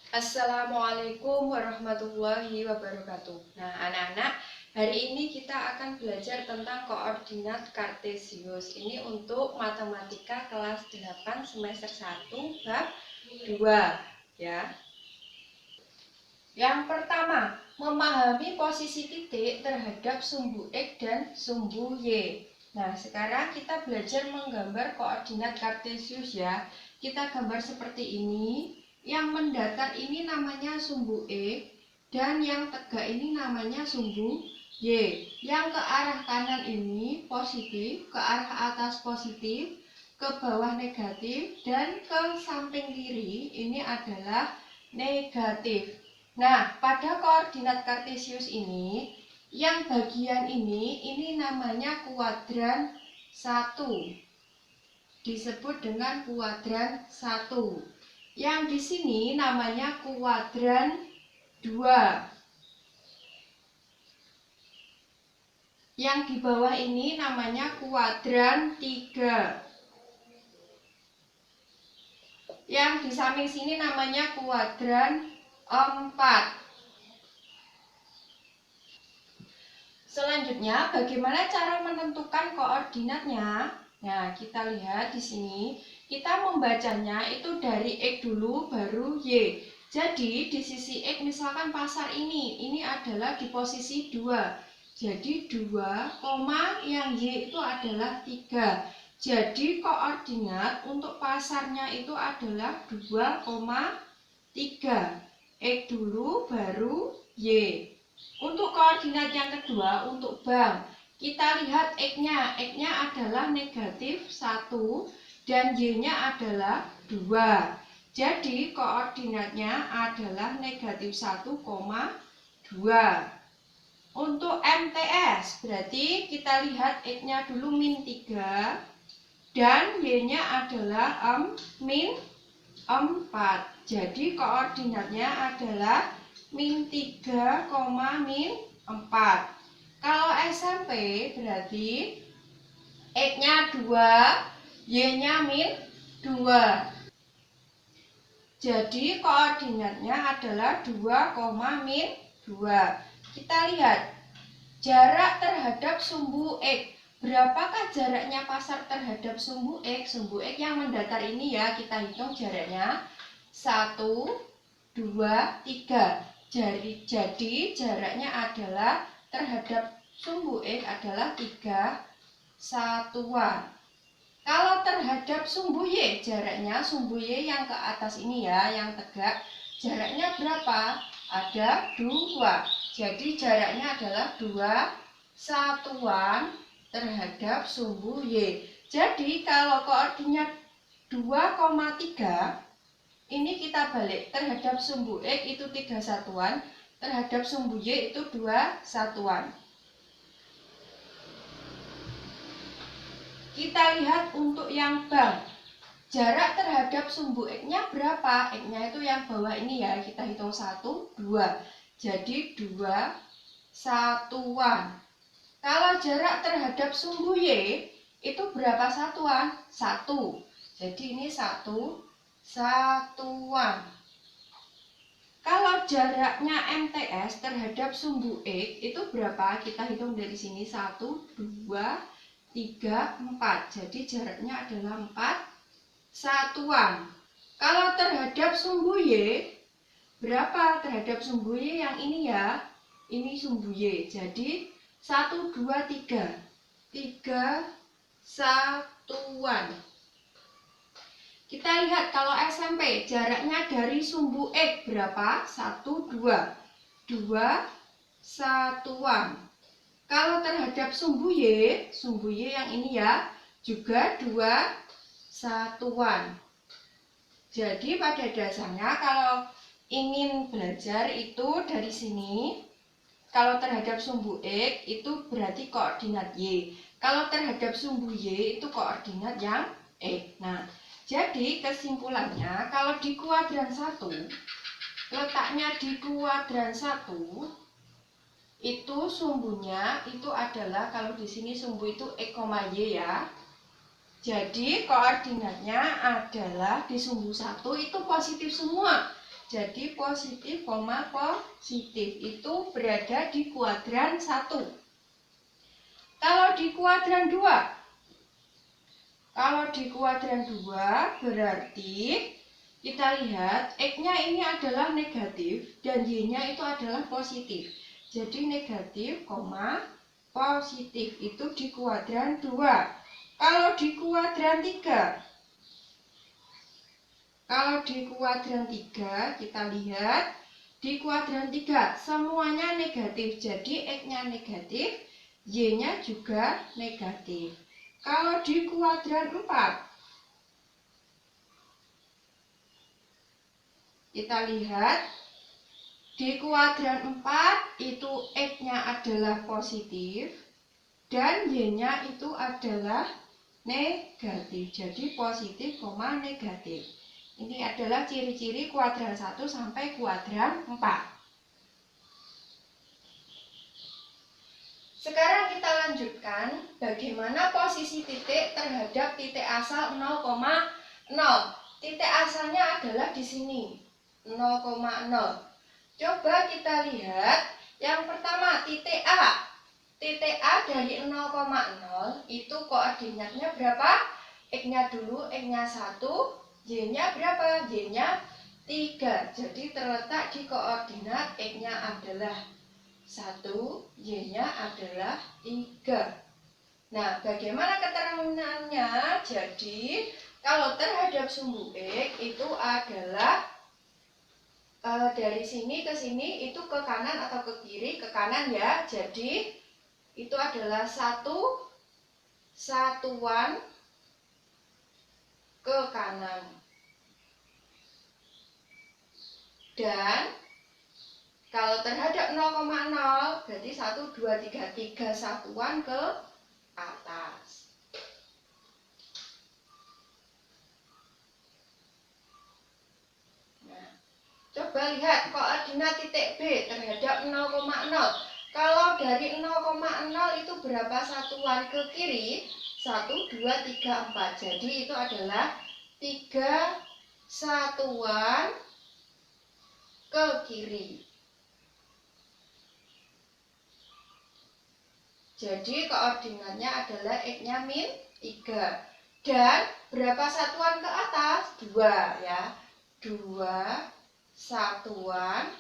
Assalamualaikum warahmatullahi wabarakatuh. Nah, anak-anak, hari ini kita akan belajar tentang koordinat kartesius. Ini untuk matematika kelas 8 semester 1 bab 2 ya. Yang pertama, memahami posisi titik terhadap sumbu X dan sumbu Y. Nah, sekarang kita belajar menggambar koordinat kartesius ya. Kita gambar seperti ini. Yang mendatar ini namanya sumbu X dan yang tegak ini namanya sumbu Y. Yang ke arah kanan ini positif, ke arah atas positif, ke bawah negatif, dan ke samping kiri ini adalah negatif. Nah, pada koordinat kartesius ini, yang bagian ini namanya kuadran 1. Disebut dengan kuadran 1. Yang di sini namanya kuadran 2. Yang di bawah ini namanya kuadran 3. Yang di samping sini namanya kuadran 4. Selanjutnya, bagaimana cara menentukan koordinatnya? Nah, kita lihat di sini, kita membacanya itu dari X dulu baru Y. Jadi, di sisi X misalkan pasar ini adalah di posisi 2. Jadi, 2, yang Y itu adalah 3. Jadi, koordinat untuk pasarnya itu adalah 2,3. X dulu baru Y. Untuk koordinat yang kedua, untuk bank, kita lihat X-nya. X-nya adalah negatif 1 dan Y-nya adalah 2. Jadi, koordinatnya adalah negatif 1,2. Untuk MTS, berarti kita lihat X-nya dulu min 3 dan Y-nya adalah min 4. Jadi, koordinatnya adalah min 3, min 4. Kalau SMP berarti X-nya 2, Y-nya min 2. Jadi koordinatnya adalah 2, min 2. Kita lihat jarak terhadap sumbu X. Berapakah jaraknya pasar terhadap sumbu X? Sumbu X yang mendatar ini ya, kita hitung jaraknya 1, 2, 3. Jadi jaraknya adalah terhadap sumbu X adalah 3 satuan. Kalau terhadap sumbu Y, jaraknya sumbu Y yang ke atas ini ya, yang tegak, jaraknya berapa? Ada 2. Jadi jaraknya adalah 2 satuan terhadap sumbu Y. Jadi kalau koordinat 2,3 ini kita balik, terhadap sumbu X itu 3 satuan, terhadap sumbu Y itu 2 satuan. Kita lihat untuk yang bank. Jarak terhadap sumbu X-nya berapa? X-nya itu yang bawah ini ya, kita hitung 1, 2. Jadi 2 satuan. Kalau jarak terhadap sumbu Y itu berapa satuan? 1. Jadi ini 1 satuan. Kalau jaraknya MTS terhadap sumbu X itu berapa? Kita hitung dari sini 1, 2, 3, 4. Jadi jaraknya adalah 4 satuan. Kalau terhadap sumbu Y berapa? Terhadap sumbu Y yang ini ya. Ini sumbu Y. Jadi 1, 2, 3. 3 satuan. Kita lihat kalau SMP jaraknya dari sumbu X berapa? 1, 2. 2 satuan. Kalau terhadap sumbu Y yang ini ya, juga 2 satuan. Jadi pada dasarnya kalau ingin belajar itu dari sini, kalau terhadap sumbu X itu berarti koordinat Y. Kalau terhadap sumbu Y itu koordinat yang X. Nah, jadi kesimpulannya kalau di kuadran 1, letaknya di kuadran 1 itu sumbunya itu adalah, kalau di sini sumbu itu X, Y ya. Jadi koordinatnya adalah di sumbu 1 itu positif semua. Jadi positif, positif itu berada di kuadran 1. Kalau di kuadran 2, berarti kita lihat X-nya ini adalah negatif dan Y-nya itu adalah positif. Jadi negatif, positif itu di kuadran 2. Kalau di kuadran 3, kita lihat di kuadran 3 semuanya negatif. Jadi X-nya negatif, Y-nya juga negatif. Kalau di kuadran 4, kita lihat di kuadran 4 itu X-nya adalah positif dan Y-nya itu adalah negatif. Jadi positif, negatif. Ini adalah ciri-ciri kuadran 1 sampai kuadran 4. Sekarang kita lanjutkan bagaimana posisi titik terhadap titik asal 0,0. Titik asalnya adalah di sini, 0,0. Coba kita lihat yang pertama titik A. Titik A dari 0,0 itu koordinatnya berapa? X-nya dulu, X-nya 1, Y-nya berapa? Y-nya 3. Jadi terletak di koordinat X-nya adalah 1, Y-nya adalah 3. Nah, bagaimana keterangannya? Jadi, kalau terhadap sumbu X itu adalah dari sini ke sini itu ke kanan atau ke kiri? Ke kanan ya. Jadi, itu adalah satuan ke kanan. Dan kalau terhadap 0,0 berarti 1, 2, 3, 3 satuan ke atas. Nah, coba lihat koordinat titik B terhadap 0,0. Kalau dari 0,0 itu berapa satuan ke kiri? 1, 2, 3, 4. Jadi itu adalah 3 satuan ke kiri. Jadi koordinatnya adalah X-nya -3. Dan berapa satuan ke atas? 2 ya. 2 satuan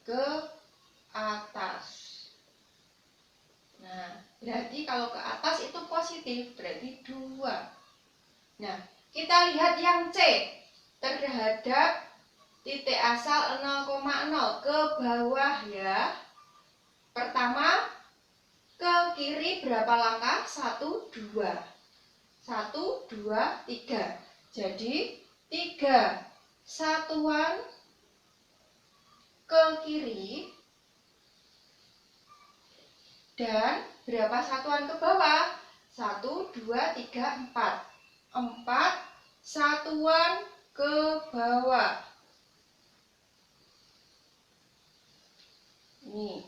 ke atas. Nah, berarti kalau ke atas itu positif, berarti 2. Nah, kita lihat yang C terhadap titik asal 0,0 ke bawah ya. Pertama ke kiri berapa langkah? 1, 2. 1, 2, 3. Jadi 3 satuan ke kiri dan berapa satuan ke bawah? 1, 2, 3, 4. 4 satuan ke bawah. Ini.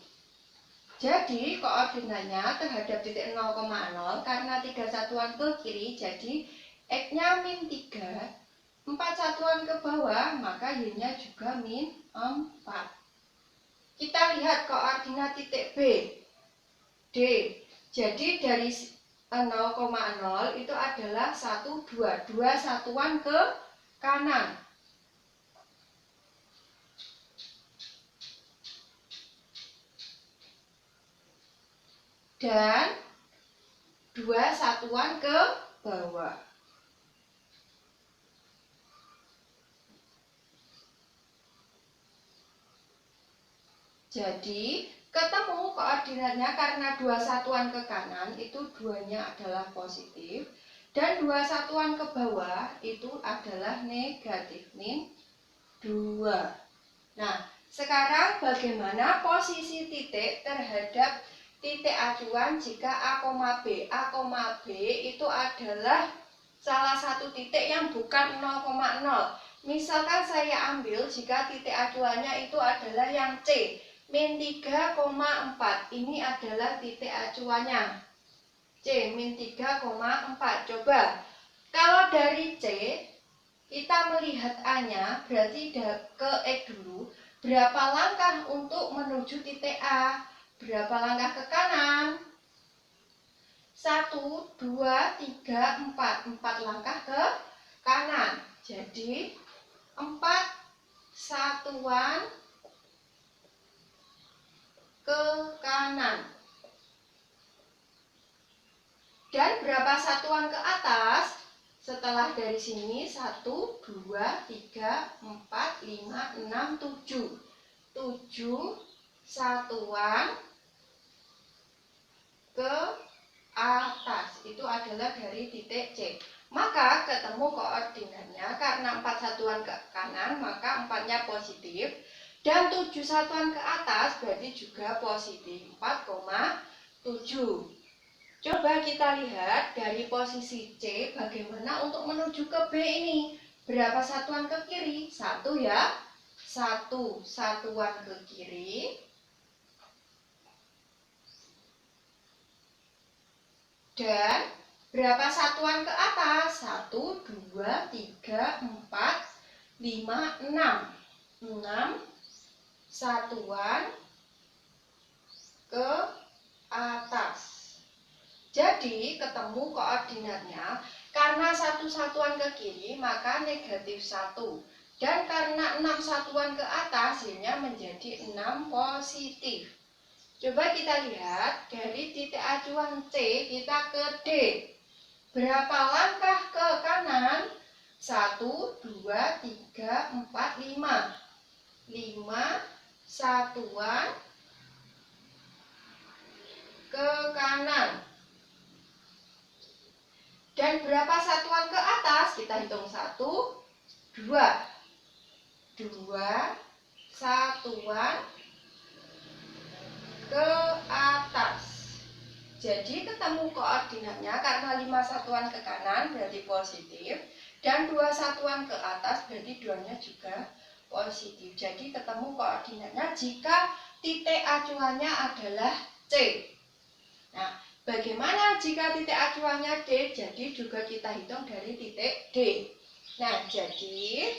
Jadi koordinatnya terhadap titik 0,0 karena 3 satuan ke kiri, jadi X-nya -3. 4 satuan ke bawah, maka Y-nya juga -4. Kita lihat koordinat titik B, D. Jadi dari 0,0 itu adalah 1, 2. 2 satuan ke kanan. Dan 2 satuan ke bawah. Jadi ketemu koordinatnya karena 2 satuan ke kanan itu 2-nya adalah positif dan 2 satuan ke bawah itu adalah negatif -2. Nah, sekarang bagaimana posisi titik terhadap titik acuan jika A, B. A, B itu adalah salah satu titik yang bukan 0,0. Misalkan saya ambil jika titik acuannya itu adalah yang C, -3,4. Ini adalah titik acuannya. C, -3,4. Coba, kalau dari C, kita melihat A-nya, berarti ke X dulu. Berapa langkah untuk menuju titik A? Berapa langkah ke kanan? 1, 2, 3, 4. 4 langkah ke kanan. Jadi 4 satuan ke kanan. Dan berapa satuan ke atas? Setelah dari sini 1, 2, 3, 4, 5, 6, 7. 7 satuan ke atas. Itu adalah dari titik C. Maka ketemu koordinatnya, karena 4 satuan ke kanan maka 4-nya positif. Dan 7 satuan ke atas berarti juga positif, 4,7. Coba kita lihat dari posisi C bagaimana untuk menuju ke B ini. Berapa satuan ke kiri? 1 ya. 1 satuan ke kiri. Dan berapa satuan ke atas? 1, 2, 3, 4, 5, 6. 6 satuan ke atas. Jadi ketemu koordinatnya, karena 1 satuan ke kiri maka negatif 1. Dan karena 6 satuan ke atas hasilnya menjadi 6 positif. Coba kita lihat dari titik acuan C kita ke D. Berapa langkah ke kanan? 1, 2, 3, 4, 5. 5 satuan ke kanan. Dan berapa satuan ke atas? Kita hitung 1, 2. 2 satuan ke atas. Jadi ketemu koordinatnya, karena 5 satuan ke kanan berarti positif. Dan 2 satuan ke atas berarti 2-nya juga positif. Jadi ketemu koordinatnya jika titik acuannya adalah C. Nah, bagaimana jika titik acuannya D? Jadi juga kita hitung dari titik D. Nah, jadi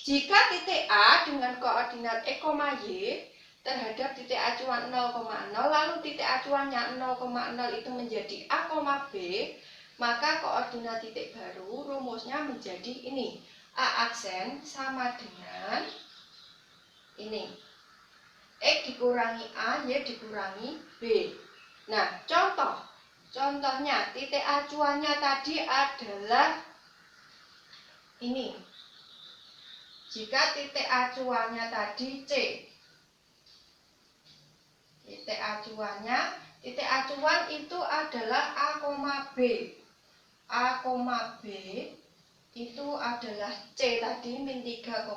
jika titik A dengan koordinat X, Y terhadap titik acuan 0,0, lalu titik acuannya 0,0 itu menjadi A, B, maka koordinat titik baru rumusnya menjadi ini. A aksen sama dengan ini. X dikurangi A, Y dikurangi B. Nah, contohnya titik acuannya tadi adalah ini. Jika titik acuannya tadi C, titik acuan itu adalah A, B. A, B itu adalah C tadi min 3,4.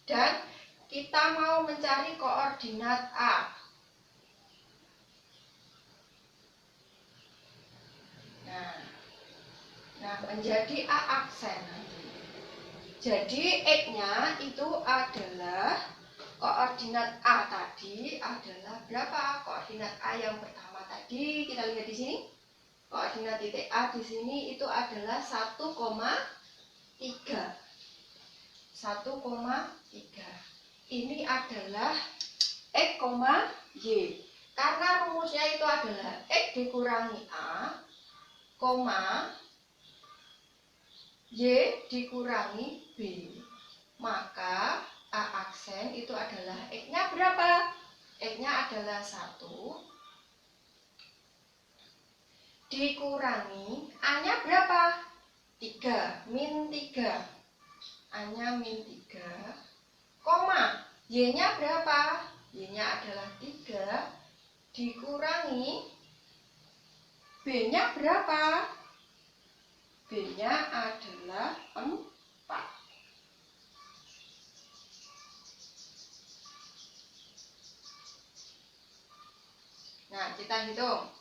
Dan kita mau mencari koordinat A. Nah, menjadi A aksen. Jadi X-nya itu adalah koordinat A tadi adalah berapa? Koordinat A yang pertama tadi kita lihat di sini. Koordinat titik A di sini itu adalah 1,3. 1,3. Ini adalah X, Y. Karena rumusnya itu adalah X dikurangi A, Y dikurangi B. Maka A aksen itu adalah X-nya berapa? X-nya adalah 1 dikurangi A-nya berapa? 3, min 3. A-nya min 3, Y-nya berapa? Y-nya adalah 3 dikurangi B-nya berapa? B-nya adalah 4. Nah, kita hitung.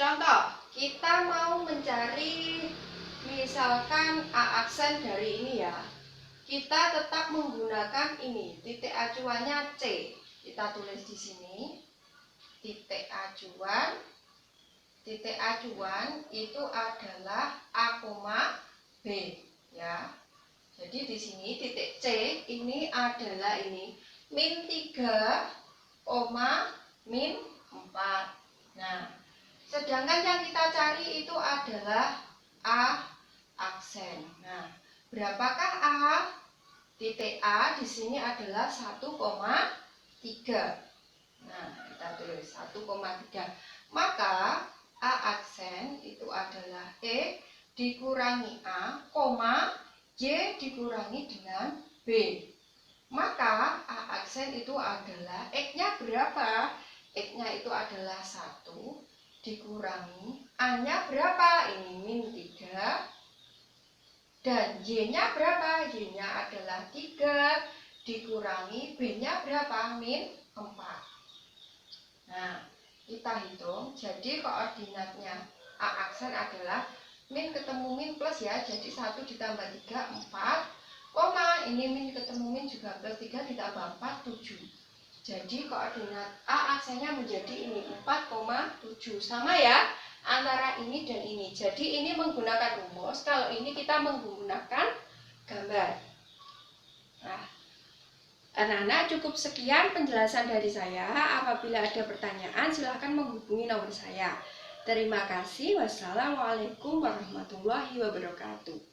Contoh, kita mau mencari misalkan A aksen dari ini ya. Kita tetap menggunakan ini, titik acuannya C. Kita tulis di sini, titik acuan. Titik acuan itu adalah A, B ya. Jadi di sini titik C ini adalah ini min 3, min 4. Nah, sedangkan yang kita cari itu adalah A aksen. Nah, berapakah A? Titik A di sini adalah 1,3. Nah, kita tulis 1,3. Maka A aksen itu adalah E dikurangi A, Y dikurangi dengan B. Maka A aksen itu adalah X-nya berapa? X-nya itu adalah 1 dikurangi A-nya berapa? Ini min 3. Dan Y-nya berapa? Y-nya adalah 3 dikurangi B-nya berapa? Min 4. Nah, kita hitung. Jadi koordinatnya A aksen adalah min ketemu min plus ya. Jadi 1 ditambah 3, 4. Koma, ini min ketemu min juga plus 3 ditambah 4, 7. Jadi koordinat A aksennya menjadi ini 4,7. Sama ya antara ini dan ini. Jadi ini menggunakan rumus, kalau ini kita menggunakan gambar. Nah, anak-anak, cukup sekian penjelasan dari saya. Apabila ada pertanyaan silahkan menghubungi nomor saya. Terima kasih. Wassalamualaikum warahmatullahi wabarakatuh.